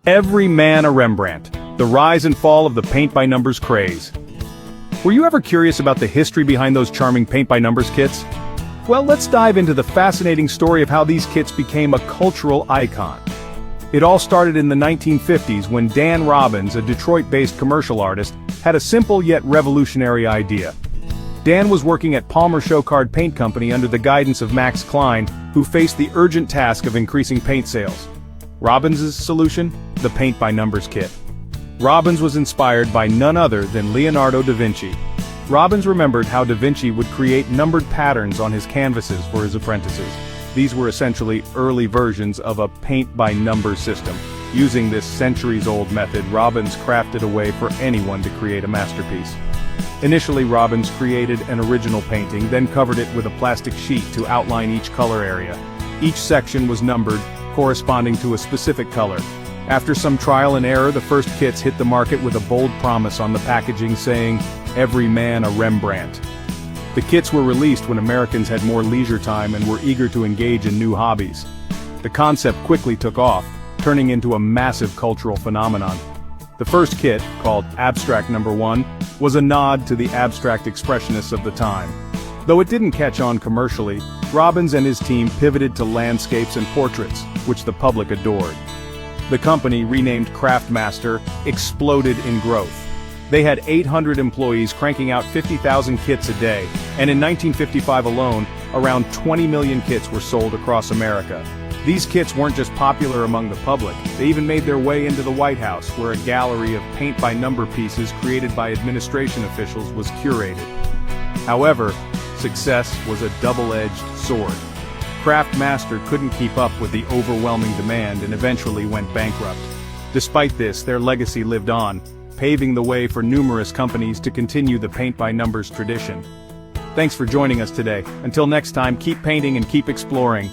Every man a Rembrandt, the rise and fall of the paint-by-numbers craze. Were you ever curious about the history behind those charming paint-by-numbers kits? Well, let's dive into the fascinating story of how these kits became a cultural icon. It all started in the 1950s when Dan Robbins, a Detroit-based commercial artist, had a simple yet revolutionary idea. Dan was working at Palmer Showcard Paint Company under the guidance of Max Klein, who faced the urgent task of increasing paint sales. Robbins' solution? The paint-by-numbers kit. Robbins was inspired by none other than Leonardo da Vinci. Robbins remembered how da Vinci would create numbered patterns on his canvases for his apprentices. These were essentially early versions of a paint-by-numbers system. Using this centuries-old method, Robbins crafted a way for anyone to create a masterpiece. Initially, Robbins created an original painting, then covered it with a plastic sheet to outline each color area. Each section was numbered, corresponding to a specific color. After some trial and error, the first kits hit the market with a bold promise on the packaging saying, "Every man a Rembrandt." The kits were released when Americans had more leisure time and were eager to engage in new hobbies. The concept quickly took off, turning into a massive cultural phenomenon. The first kit, called Abstract No. 1, was a nod to the abstract expressionists of the time. Though it didn't catch on commercially, Robbins and his team pivoted to landscapes and portraits, which the public adored. The company, renamed Craftmaster, exploded in growth. They had 800 employees cranking out 50,000 kits a day, and in 1955 alone, around 20 million kits were sold across America. These kits weren't just popular among the public, they even made their way into the White House, where a gallery of paint-by-number pieces created by administration officials was curated. However, success was a double-edged sword. Craftmaster couldn't keep up with the overwhelming demand and eventually went bankrupt. Despite this, their legacy lived on, paving the way for numerous companies to continue the paint-by-numbers tradition. Thanks for joining us today. Until next time, keep painting and keep exploring.